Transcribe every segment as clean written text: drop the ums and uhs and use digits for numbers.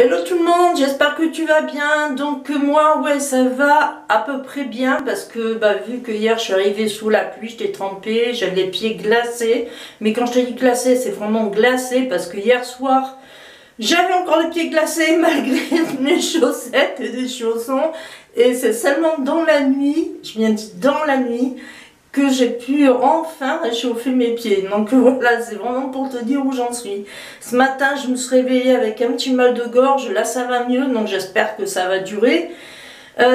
Hello tout le monde, j'espère que tu vas bien. Donc moi, ouais, ça va à peu près bien parce que vu que hier je suis arrivée sous la pluie, j'étais trempée, j'avais les pieds glacés. Mais quand je te dis glacé, c'est vraiment glacé parce que hier soir, j'avais encore les pieds glacés malgré mes chaussettes et des chaussons. Et c'est seulement dans la nuit, je viens de dire dans la nuit, que j'ai pu enfin réchauffer mes pieds. Donc voilà, c'est vraiment pour te dire où j'en suis. Ce matin, je me suis réveillée avec un petit mal de gorge. Là, ça va mieux, donc j'espère que ça va durer.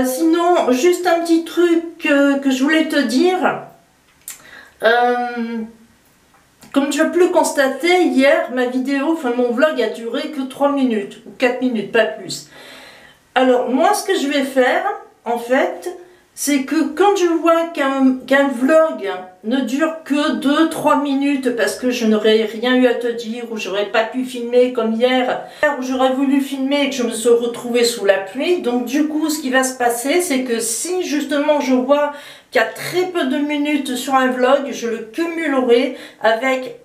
Sinon, juste un petit truc que je voulais te dire. Comme tu as pu le constater, hier, ma vidéo, mon vlog a duré que 3 minutes, ou 4 minutes, pas plus. Alors, moi, ce que je vais faire, en fait, c'est que quand je vois qu'un vlog ne dure que 2-3 minutes parce que je n'aurais rien eu à te dire ou j'aurais pas pu filmer comme hier où j'aurais voulu filmer et que je me suis retrouvée sous la pluie, donc du coup ce qui va se passer c'est que si justement je vois qu'il y a très peu de minutes sur un vlog, je le cumulerai avec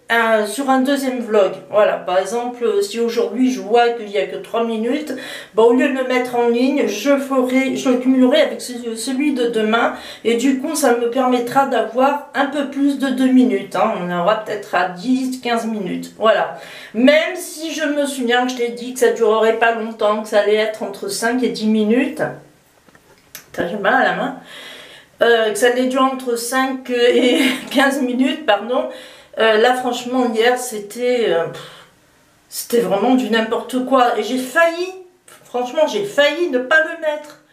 sur un deuxième vlog. Voilà, par exemple, si aujourd'hui je vois qu'il n'y a que 3 minutes, au lieu de le mettre en ligne, je le cumulerai avec celui de demain et du coup ça me permettra d'avoir un peu plus de 2 minutes. On aura peut-être à 10-15 minutes. Voilà. Même si je me souviens que je t'ai dit que ça ne durerait pas longtemps, que ça allait être entre 5 et 10 minutes. J'ai mal à la main. Que ça allait durer entre 5 et 15 minutes, pardon. Là franchement hier c'était vraiment du n'importe quoi et j'ai failli, franchement j'ai failli ne pas le mettre.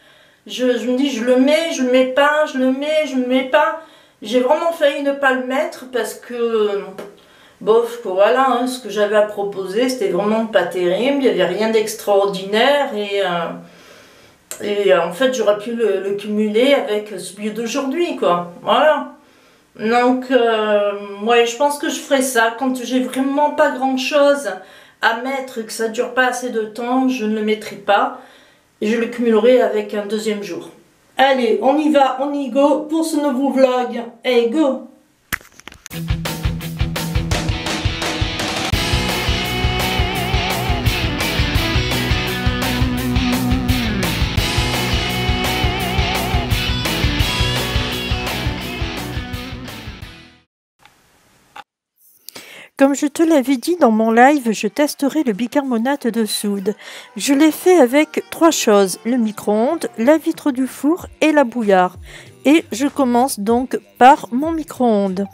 Je me dis je le mets, je le mets pas, je le mets, je le mets pas. J'ai vraiment failli ne pas le mettre parce que bof, voilà, ce que j'avais à proposer c'était vraiment pas terrible, il n'y avait rien d'extraordinaire et en fait j'aurais pu le cumuler avec celui d'aujourd'hui quoi, voilà. Donc, ouais, je pense que je ferai ça. Quand j'ai vraiment pas grand chose à mettre et que ça dure pas assez de temps, je ne le mettrai pas. Et je le cumulerai avec un deuxième jour. Allez, on y va, on y go pour ce nouveau vlog. Hey, go! Comme je te l'avais dit dans mon live, je testerai le bicarbonate de soude. Je l'ai fait avec 3 choses, le micro-ondes, la vitre du four et la bouillarde. Et je commence donc par mon micro-ondes.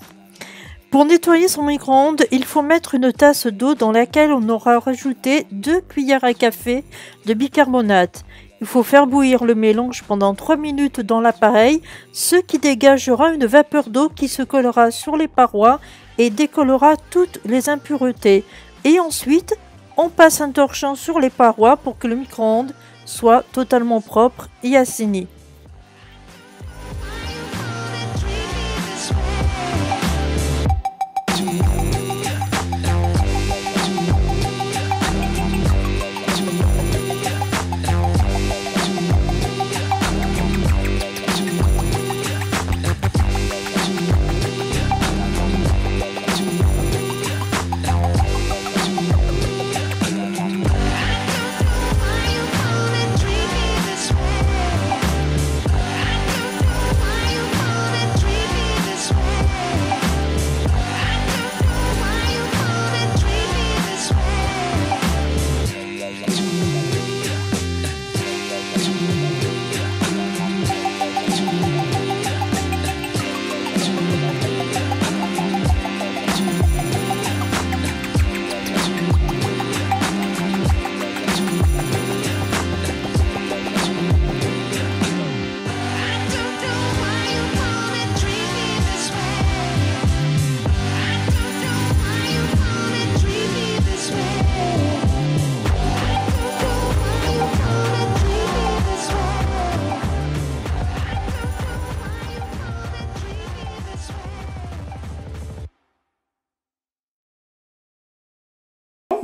Pour nettoyer son micro-ondes, il faut mettre une tasse d'eau dans laquelle on aura rajouté 2 cuillères à café de bicarbonate. Il faut faire bouillir le mélange pendant 3 minutes dans l'appareil, ce qui dégagera une vapeur d'eau qui se collera sur les parois et décollera toutes les impuretés. Et ensuite, on passe un torchon sur les parois pour que le micro-ondes soit totalement propre et assaini.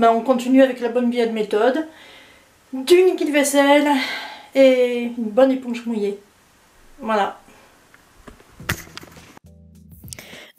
On continue avec la bonne vieille méthode. Du liquide vaisselle et une bonne éponge mouillée. Voilà.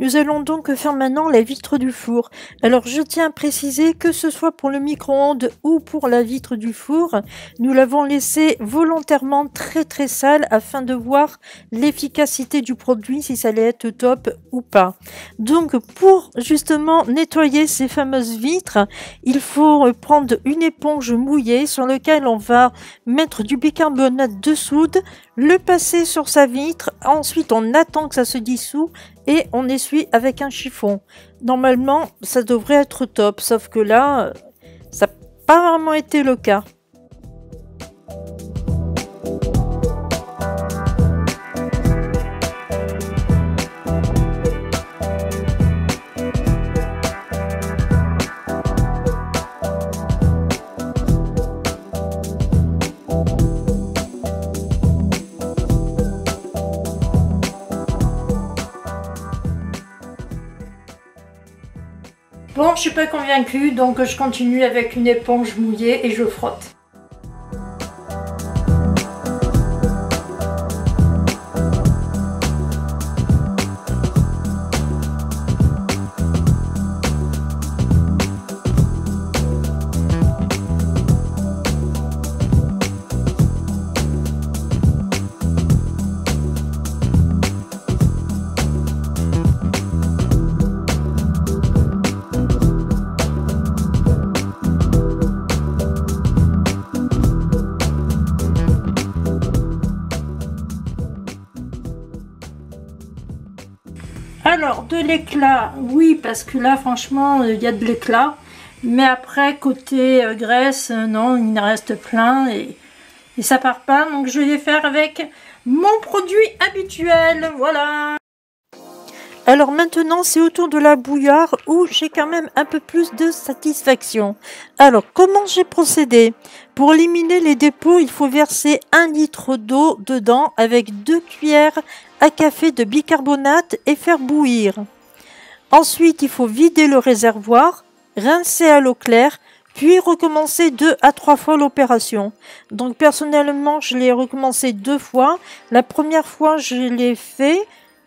Nous allons donc faire maintenant la vitre du four. Alors je tiens à préciser que ce soit pour le micro-ondes ou pour la vitre du four, nous l'avons laissé volontairement très sale afin de voir l'efficacité du produit, si ça allait être top ou pas. Donc pour justement nettoyer ces fameuses vitres, il faut prendre une éponge mouillée sur laquelle on va mettre du bicarbonate de soude, le passer sur sa vitre, ensuite on attend que ça se dissout et on essuie avec un chiffon. Normalement, ça devrait être top, sauf que là, ça n'a pas vraiment été le cas. Bon, je suis pas convaincue, donc je continue avec une éponge mouillée et je frotte. Alors, de l'éclat, oui, parce que là, franchement, il y a de l'éclat. Mais après, côté graisse, non, il en reste plein et ça part pas. Donc, je vais faire avec mon produit habituel. Voilà. Alors maintenant, c'est au tour de la bouillarde où j'ai quand même un peu plus de satisfaction. Alors, comment j'ai procédé? Pour éliminer les dépôts, il faut verser 1 litre d'eau dedans avec 2 cuillères à café de bicarbonate et faire bouillir. Ensuite, il faut vider le réservoir, rincer à l'eau claire, puis recommencer 2 à 3 fois l'opération. Donc personnellement, je l'ai recommencé 2 fois. La première fois, je l'ai fait.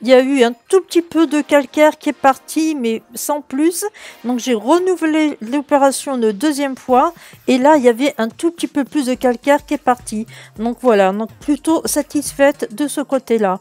Il y a eu un tout petit peu de calcaire qui est parti, mais sans plus. Donc j'ai renouvelé l'opération une deuxième fois. Et là, il y avait un tout petit peu plus de calcaire qui est parti. Donc voilà, donc plutôt satisfaite de ce côté-là.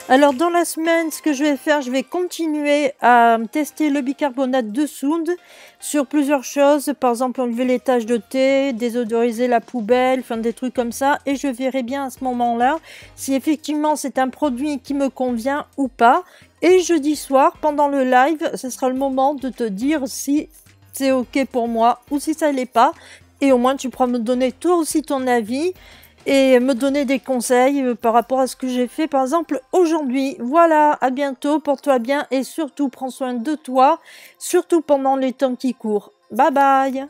Alors dans la semaine, ce que je vais faire, je vais continuer à tester le bicarbonate de soude sur plusieurs choses. Par exemple, enlever les taches de thé, désodoriser la poubelle, enfin des trucs comme ça. Et je verrai bien à ce moment-là si effectivement c'est un produit qui me convient ou pas. Et jeudi soir, pendant le live, ce sera le moment de te dire si c'est ok pour moi ou si ça l'est pas. Et au moins tu pourras me donner toi aussi ton avis et me donner des conseils par rapport à ce que j'ai fait par exemple aujourd'hui. Voilà, à bientôt, porte-toi bien et surtout prends soin de toi, surtout pendant les temps qui courent. Bye bye.